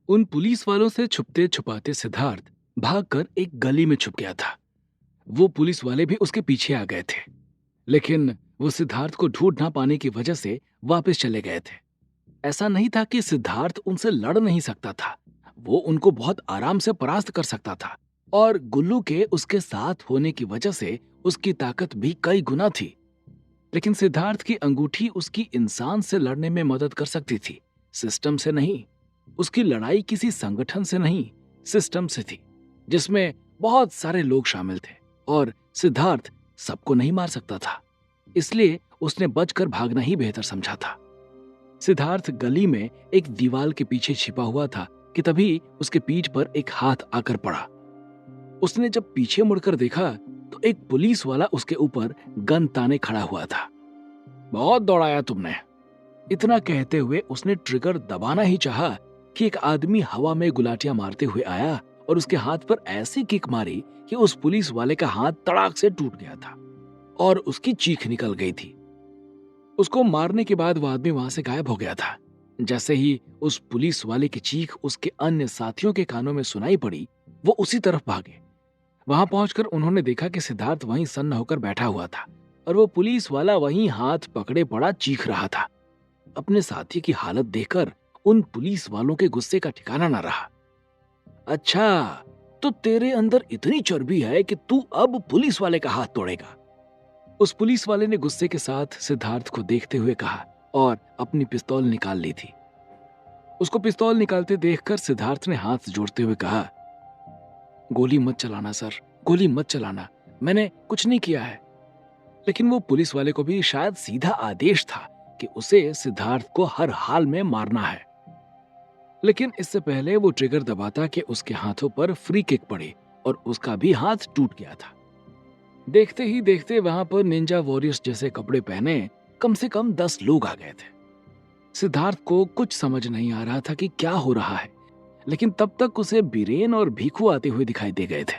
उन पुलिस वालों से छुपते छुपाते सिद्धार्थ भागकर एक गली में छुप गया था। वो पुलिस वाले भी उसके पीछे आ गए थे, लेकिन वो सिद्धार्थ को ढूंढ ना पाने की वजह से वापस चले गए थे। ऐसा नहीं था कि सिद्धार्थ उनसे लड़ नहीं सकता था, वो उनको बहुत आराम से परास्त कर सकता था। और गुल्लू के उसके साथ होने की वजह से उसकी ताकत भी कई गुना थी। लेकिन सिद्धार्थ की अंगूठी उसकी इंसान से लड़ने में मदद कर सकती थी, सिस्टम से नहीं। उसकी लड़ाई किसी संगठन से नहीं, सिस्टम से थी, जिसमें बहुत सारे लोग शामिल थे। और सिद्धार्थ सबको नहीं मार सकता था, इसलिए उसने बचकर भागना ही बेहतर समझा था। सिद्धार्थ गली में एक दीवार के पीछे छिपा हुआ था कि तभी उसके पीठ पर एक हाथ आकर पड़ा। उसने जब पीछे मुड़कर देखा तो एक पुलिस वाला उसके ऊपर गन ताने खड़ा हुआ था। बहुत दौड़ाया तुमने, इतना कहते हुए उसने ट्रिगर दबाना ही चाहा कि एक आदमी हवा में गुलाटियां मारते हुए आया और उसके हाथ पर ऐसी किक मारी कि उस पुलिस वाले का हाथ तड़ाक से टूट गया था और उसकी चीख निकल गई थी। उसको मारने के बाद वो आदमी वहां से गायब हो गया था। जैसे ही उस पुलिस वाले की चीख उसके अन्य साथियों के कानों में सुनाई पड़ी, वो उसी तरफ भागे। वहां पहुंचकर उन्होंने देखा कि सिद्धार्थ वहीं सन्न होकर बैठा हुआ था और वो पुलिस वाला वहीं हाथ पकड़े पड़ा चीख रहा था। अपने साथी की हालत देखकर उन पुलिस वालों के गुस्से का ठिकाना न रहा। अच्छा, तो तेरे अंदर इतनी चर्बी है कि तू अब पुलिस वाले का हाथ तोड़ेगा? उस पुलिस वाले ने गुस्से के साथ सिद्धार्थ को देखते हुए कहा और अपनी पिस्तौल निकाल ली थी। उसको पिस्तौल निकालते देखकर सिद्धार्थ ने हाथ जोड़ते हुए कहा, गोली मत चलाना सर, गोली मत चलाना, मैंने कुछ नहीं किया है। लेकिन वो पुलिस वाले को भी शायद सीधा आदेश था कि उसे सिद्धार्थ को हर हाल में मारना है। लेकिन इससे पहले वो ट्रिगर दबाता कि उसके हाथों पर फ्री किक पड़ी और उसका भी हाथ टूट गया था। देखते ही देखते वहां पर निंजा वॉरियर्स जैसे कपड़े पहने कम से कम 10 लोग आ गए थे। सिद्धार्थ को कुछ समझ नहीं आ रहा था कि क्या हो रहा है, लेकिन तब तक उसे बीरेन और भीखू आते हुए दिखाई दे गए थे।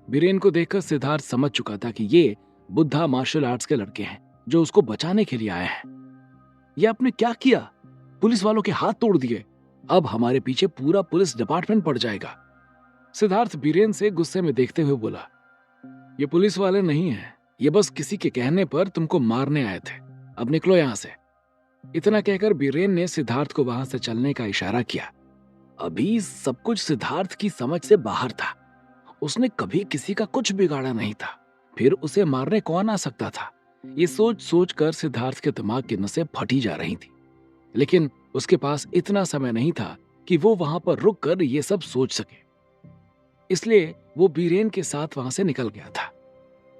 बीरेन को देखकर सिद्धार्थ समझ चुका था कि ये बुद्धा मार्शल आर्ट्स के लड़के हैं जो उसको बचाने के लिए आए हैं। ये आपने क्या किया? पुलिस वालों के हाथ तोड़ दिए, अब हमारे पीछे पूरा पुलिस डिपार्टमेंट पड़ जाएगा। सिद्धार्थ बीरेन से गुस्से में देखते हुए बोला, ये पुलिस वाले नहीं है, ये बस किसी के कहने पर तुमको मारने आए थे, अब निकलो यहां से। इतना कहकर बीरेन ने सिद्धार्थ को वहां से चलने का इशारा किया। अभी सब कुछ सिद्धार्थ की समझ से बाहर था। उसने कभी किसी का कुछ बिगाड़ा नहीं था, फिर उसे मारने कौन आ सकता था? ये सोच सोच कर सिद्धार्थ के दिमाग की नसें फटी जा रही थी। लेकिन उसके पास इतना समय नहीं था कि वो वहां पर रुक कर ये सब सोच सके, इसलिए वो बीरेन के साथ वहां से निकल गया था।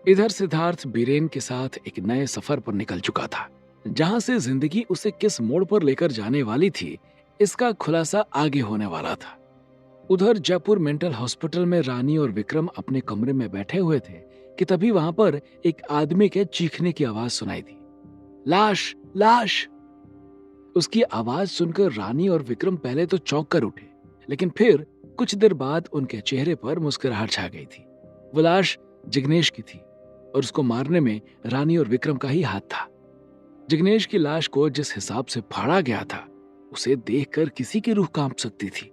इधर सिद्धार्थ बीरेन के साथ एक नए सफर पर निकल चुका था, जहां से जिंदगी उसे किस मोड़ पर लेकर जाने वाली थी, इसका खुलासा आगे होने वाला था। उधर जयपुर मेंटल हॉस्पिटल में रानी और विक्रम अपने कमरे में बैठे हुए थे कि तभी वहां पर एक आदमी के चीखने की आवाज सुनाई दी। लाश, लाश! उसकी आवाज सुनकर रानी और विक्रम पहले तो चौंक कर उठे, लेकिन फिर कुछ देर बाद उनके चेहरे पर मुस्कुराहट छा गई थी। वो लाश जिग्नेश की थी और उसको मारने में रानी और विक्रम का ही हाथ था। जिग्नेश की लाश को जिस हिसाब से फाड़ा गया था, उसे देखकर किसी की रूह कांप सकती थी।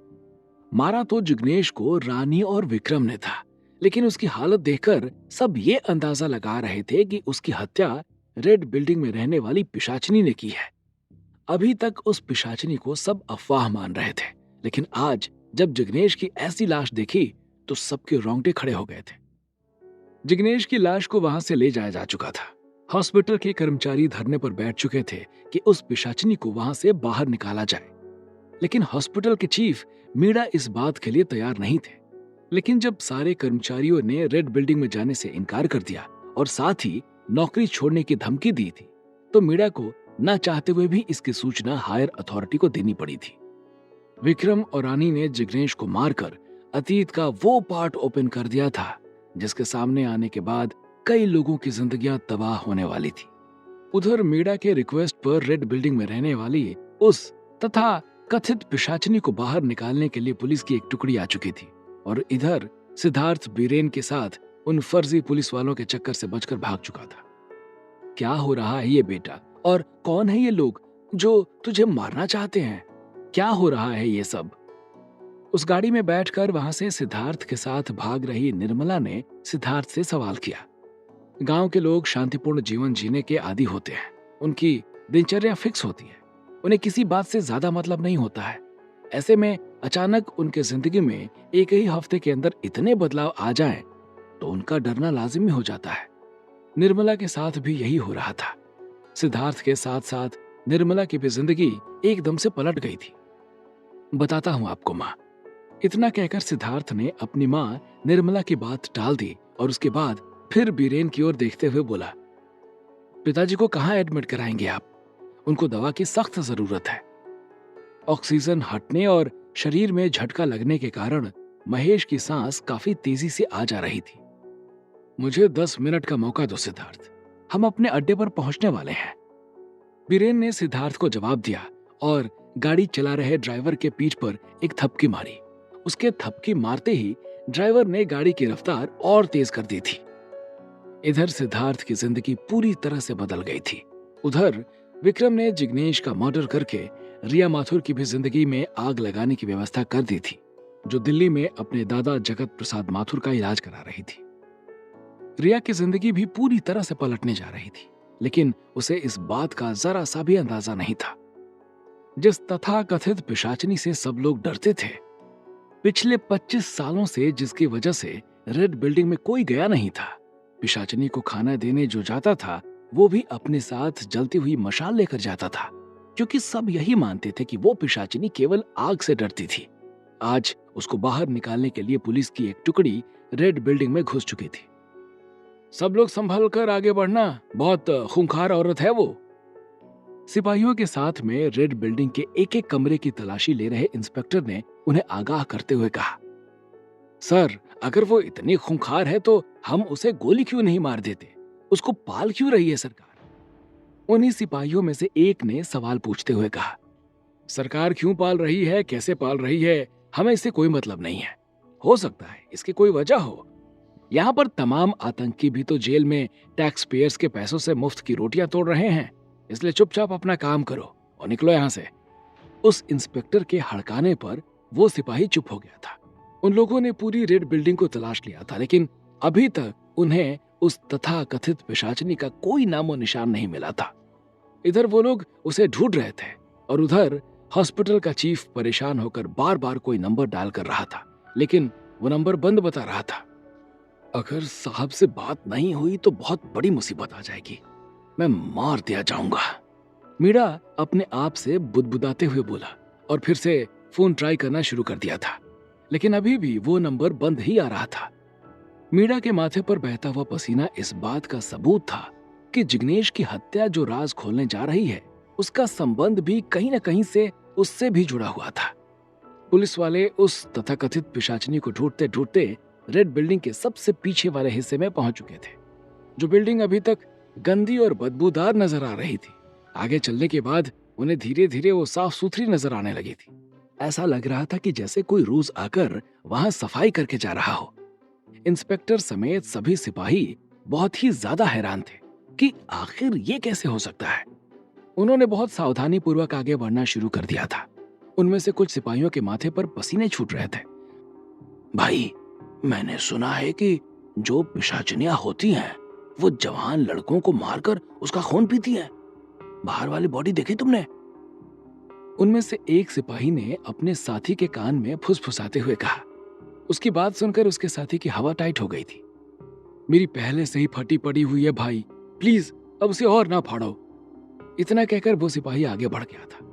मारा तो जिग्नेश को रानी और विक्रम ने था, लेकिन उसकी हालत देखकर सब ये अंदाजा लगा रहे थे कि उसकी हत्या रेड बिल्डिंग में रहने वाली पिशाचनी ने की है। अभी तक उस पिशाचनी को सब अफवाह मान रहे थे, लेकिन आज जब जिग्नेश की ऐसी लाश देखी तो सबके रोंगटे खड़े हो गए थे। जिग्नेश की लाश को वहां से ले जाया जा चुका था। हॉस्पिटल के कर्मचारी धरने पर बैठ चुके थे कि उस पिशाचनी को वहां से बाहर निकाला जाए, लेकिन हॉस्पिटल के चीफ मीरा इस बात के लिए तैयार नहीं थे। लेकिन जब सारे कर्मचारियों ने रेड बिल्डिंग में जाने से इनकार कर दिया और साथ ही नौकरी छोड़ने की धमकी दी थी, तो मीरा को ना चाहते हुए भी इसकी सूचना हायर अथॉरिटी को देनी पड़ी थी। विक्रम और रानी ने जिग्नेश को मारकर अतीत का वो पार्ट ओपन कर दिया था जिसके सामने आने के बाद कई लोगों की जिंदगियां तबाह होने वाली थी। उधर मीरा के रिक्वेस्ट पर रेड बिल्डिंग में रहने वाली उस तथा कथित पिशाचनी को बाहर निकालने के लिए पुलिस की एक टुकड़ी आ चुकी थी और इधर सिद्धार्थ बीरेन के साथ उन फर्जी पुलिस वालों के चक्कर से बचकर भाग चुका था। क्या हो रहा है ये बेटा, और कौन है ये लोग जो तुझे मारना चाहते हैं? क्या हो रहा है ये सब? उस गाड़ी में बैठकर वहां से सिद्धार्थ के साथ भाग रही निर्मला ने सिद्धार्थ से सवाल किया। गांव के लोग शांतिपूर्ण जीवन जीने के आदी होते हैं। उनकी दिनचर्या फिक्स होती है। उन्हें किसी बात से ज्यादा मतलब नहीं होता है। ऐसे में अचानक उनके जिंदगी में एक ही हफ्ते के अंदर इतने बदलाव आ जाएं, तो उनका डरना लाजिमी हो जाता है। निर्मला के साथ भी यही हो रहा था। सिद्धार्थ के साथ साथ निर्मला की भी जिंदगी एकदम से पलट गई थी। बताता हूं आपको माँ। इतना कहकर सिद्धार्थ ने अपनी माँ निर्मला की बात टाल दी और उसके बाद फिर बीरेन की ओर देखते हुए बोला, पिताजी को कहाँ एडमिट कराएंगे आप? उनको दवा की सख्त जरूरत है। ऑक्सीजन हटने और शरीर में झटका लगने के कारण महेश की सांस काफी तेजी से आ जा रही थी। मुझे 10 मिनट का मौका दो सिद्धार्थ, हम अपने अड्डे पर पहुंचने वाले हैं। बीरेन ने सिद्धार्थ को जवाब दिया और गाड़ी चला रहे ड्राइवर के पीठ पर एक थपकी मारी। उसके थपकी मारते ही ड्राइवर ने गाड़ी की रफ्तार और तेज कर दी थी। इधर सिद्धार्थ की जिंदगी पूरी तरह से बदल गई थी। उधर विक्रम ने जिग्नेश का मर्डर करके रिया माथुर की भी जिंदगी में आग लगाने की व्यवस्था कर दी थी, जो दिल्ली में अपने दादा जगत प्रसाद माथुर का इलाज करा रही थी। रिया की जिंदगी भी पूरी तरह से पलटने जा रही थी, लेकिन उसे इस बात का जरा सा भी अंदाजा नहीं था। जिस तथाकथित पिशाचनी से सब लोग डरते थे, पिछले 25 सालों से जिसकी वजह से रेड बिल्डिंग में कोई गया नहीं था, पिशाचनी को खाना देने जो जाता था वो भी अपने साथ जलती हुई मशाल लेकर जाता था, क्योंकि सब यही मानते थे कि वो पिशाचनी केवल आग से डरती थी। आज उसको बाहर निकालने के लिए पुलिस की एक टुकड़ी रेड बिल्डिंग में घुस चुकी थी। सब लोग संभल कर आगे बढ़ना, बहुत खूंखार औरत है वो। सिपाहियों के साथ में रेड बिल्डिंग के एक एक कमरे की तलाशी ले रहे इंस्पेक्टर ने उन्हें आगाह करते हुए कहा, सर, अगर वो इतनी खूंखार है तो हम उसे गोली क्यों नहीं मार देते? उसको पाल क्यों रही है सरकार? उन्हीं सिपाहियों में से एक ने सवाल पूछते हुए कहा, सरकार क्यों पाल रही है, कैसे पाल रही है, हमें इससे कोई मतलब नहीं है। हो सकता है इसकी कोई वजह हो। यहाँ पर तमाम आतंकी भी तो जेल में टैक्स पेयर्स के पैसों से मुफ्त की रोटियां तोड़ रहे हैं, इसलिए चुपचाप अपना काम करो और निकलो यहाँ से। उस इंस्पेक्टर के हड़काने पर वो सिपाही चुप हो गया था। उन लोगों ने पूरी रेड बिल्डिंग को तलाश लिया था, लेकिन अभी तक उन्हें उस तथाकथित पिशाचनी का कोई नामो निशान नहीं मिला था। इधर वो लोग उसे ढूंढ रहे थे और उधर हॉस्पिटल का चीफ परेशान होकर बार बार कोई नंबर डायल कर रहा था, लेकिन वो नंबर बंद बता रहा था। अगर साहब से बात नहीं हुई तो बहुत बड़ी मुसीबत आ जाएगी, मैं मार दिया जाऊंगा। मीरा अपने आप से बुदबुदाते हुए बोला और फिर से फोन ट्राई करना शुरू कर दिया था, लेकिन अभी भी वो नंबर बंद ही आ रहा था। मीरा के माथे पर बहता हुआ पसीना इस बात का सबूत था कि जिग्नेश की हत्या जो राज खोलने जा रही है, उसका संबंध भी कहीं न कहीं से उससे भी जुड़ा हुआ था। पुलिस वाले उस तथाकथित पिशाचनी को ढूंढते ढूंढते रेड बिल्डिंग के सबसे पीछे वाले हिस्से में पहुंच चुके थे, जो बिल्डिंग अभी तक गंदी और बदबूदार नजर आ रही थी। आगे चलने के बाद उन्हें धीरे धीरे वो साफ सुथरी नजर आने लगी थी। ऐसा लग रहा था कि जैसे कोई रोज आकर वहां सफाई करके जा रहा हो। इंस्पेक्टर समेत सभी सिपाही बहुत ही ज्यादा हैरान थे कि आखिर ये कैसे हो सकता है। उन्होंने बहुत सावधानी पूर्वक आगे बढ़ना शुरू कर दिया था। उनमें से कुछ सिपाहियों के माथे पर पसीने छूट रहे थे। भाई, मैंने सुना है कि जो पिशाचनियां होती हैं वो जवान लड़कों को मारकर उसका खून पीती हैं। बाहर वाली बॉडी देखी तुमने? उनमें से एक सिपाही ने अपने साथी के कान में फुसफुसाते हुए कहा। उसकी बात सुनकर उसके साथी की हवा टाइट हो गई थी। मेरी पहले से ही फटी पड़ी हुई है भाई, प्लीज अब उसे और ना फाड़ो। इतना कहकर वो सिपाही आगे बढ़ गया था।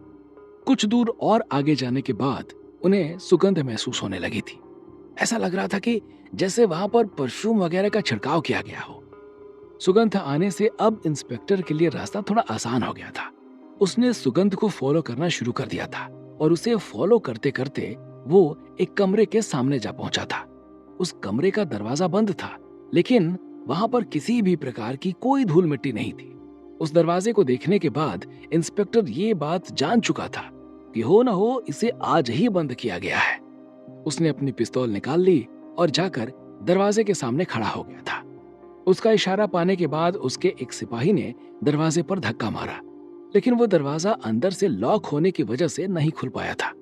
कुछ दूर और आगे जाने के बाद उन्हें सुगंध महसूस होने लगी थी। ऐसा लग रहा था कि जैसे वहां पर परफ्यूम वगैरह का छिड़काव किया गया हो। सुगंध आने से अब इंस्पेक्टर के लिए रास्ता थोड़ा आसान हो गया था। उसने सुगंध को फॉलो करना शुरू कर दिया था और उसे फॉलो करते करते वो एक कमरे के सामने जा पहुंचा था। उस कमरे का दरवाजा बंद था, लेकिन वहां पर किसी भी प्रकार की कोई धूल मिट्टी नहीं थी। उस दरवाजे को देखने के बाद इंस्पेक्टर ये बात जान चुका था कि हो न हो इसे आज ही बंद किया गया है। उसने अपनी पिस्तौल निकाल ली और जाकर दरवाजे के सामने खड़ा हो गया था। उसका इशारा पाने के बाद उसके एक सिपाही ने दरवाजे पर धक्का मारा, लेकिन वो दरवाजा अंदर से लॉक होने की वजह से नहीं खुल पाया था।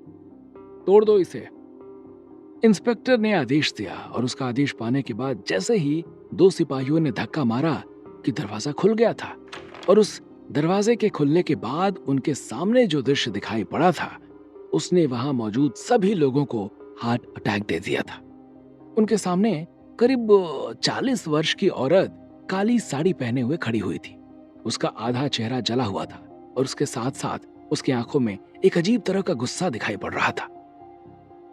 तोड़ दो इसे, इंस्पेक्टर ने आदेश दिया और उसका आदेश पाने के बाद जैसे ही दो सिपाहियों ने धक्का मारा कि दरवाजा खुल गया था। और उस दरवाजे के खुलने के बाद उनके सामने जो दृश्य दिखाई पड़ा था, उसने वहां मौजूद सभी लोगों को हार्ट अटैक दे दिया था। उनके सामने करीब 40 वर्ष की औरत काली साड़ी पहने हुए खड़ी हुई थी। उसका आधा चेहरा जला हुआ था और उसके साथ साथ उसकी आंखों में एक अजीब तरह का गुस्सा दिखाई पड़ रहा था।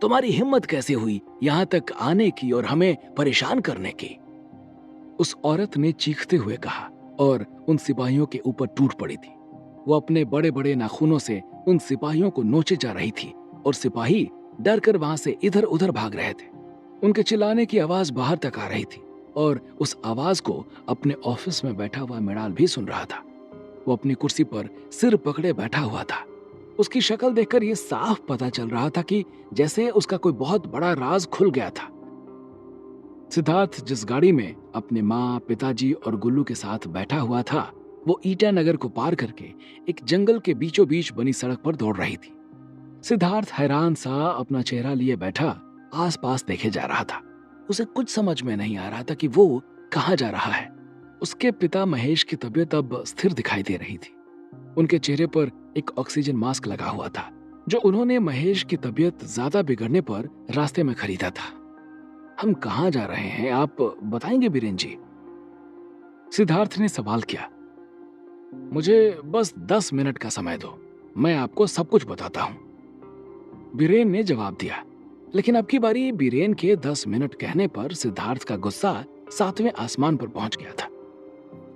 तुम्हारी हिम्मत कैसे हुई यहाँ तक आने की और हमें परेशान करने की? उस औरत ने चीखते हुए कहा और उन सिपाहियों के ऊपर टूट पड़ी थी। वो अपने बड़े बड़े नाखूनों से उन सिपाहियों को नोचे जा रही थी और सिपाही डर कर वहां से इधर उधर भाग रहे थे। उनके चिल्लाने की आवाज बाहर तक आ रही थी और उस आवाज को अपने ऑफिस में बैठा हुआ मृणाल भी सुन रहा था। वो अपनी कुर्सी पर सिर पकड़े बैठा हुआ था। उसकी शक्ल देखकर यह साफ पता चल रहा था कि जैसे उसका कोई बहुत बड़ा राज खुल गया था। सिद्धार्थ जिस गाड़ी में अपने माँ, पिताजी और गुल्लू के साथ बैठा हुआ था, वो ईटानगर को पार करके एक जंगल के बीचों बीच बनी सड़क पर दौड़ रही थी। सिद्धार्थ हैरान सा अपना चेहरा लिए बैठा आसपास देखे जा रहा था। उसे कुछ समझ में नहीं आ रहा था कि वो कहाँ जा रहा है। उसके पिता महेश की तबीयत अब स्थिर दिखाई दे रही थी। उनके चेहरे पर एक ऑक्सीजन मास्क लगा हुआ था, जो उन्होंने महेश की तबीयत ज्यादा बिगड़ने पर रास्ते में खरीदा था। हम कहाँ जा रहे हैं, आप बताएंगे बीरेन जी? सिद्धार्थ ने सवाल किया। मुझे बस 10 मिनट का समय दो, मैं आपको सब कुछ बताता हूं, बीरेन ने जवाब दिया। लेकिन अब की बारी बीरेन के 10 मिनट कहने पर सिद्धार्थ का गुस्सा 7वें आसमान पर पहुंच गया था।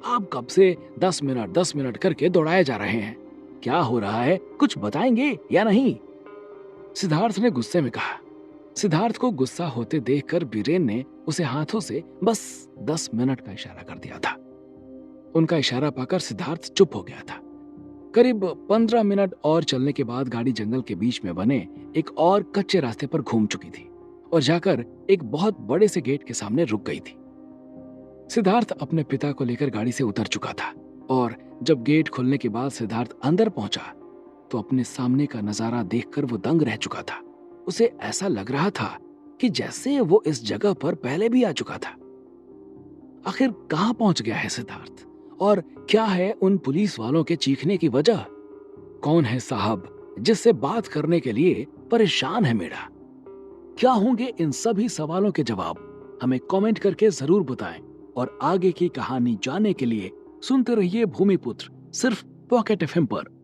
आप कब से 10 मिनट करके दौड़ाए जा रहे हैं? क्या हो रहा है, कुछ बताएंगे या नहीं? सिद्धार्थ ने गुस्से में कहा। सिद्धार्थ को गुस्सा होते देखकर बीरेन ने उसे हाथों से बस 10 मिनट का इशारा कर दिया था। उनका इशारा पाकर सिद्धार्थ चुप हो गया था। करीब 15 मिनट और चलने के बाद गाड़ी जंगल के बीच में बने एक और कच्चे रास्ते पर घूम चुकी थी और जाकर एक बहुत बड़े से गेट के सामने रुक गई थी। सिद्धार्थ अपने पिता को लेकर गाड़ी से उतर चुका था और जब गेट खुलने के बाद सिद्धार्थ अंदर पहुंचा तो अपने सामने का नजारा देखकर वो दंग रह चुका था। उसे ऐसा लग रहा था कि जैसे वो इस जगह पर पहले भी आ चुका था। आखिर कहां पहुंच गया है सिद्धार्थ और क्या है उन पुलिस वालों के चीखने की वजह? कौन है साहब जिससे बात करने के लिए परेशान है मेरा? क्या होंगे इन सभी सवालों के जवाब? हमें कमेंट करके जरूर बताएं और आगे की कहानी जानने के लिए सुनते रहिए भूमिपुत्र, सिर्फ पॉकेट एफएम पर।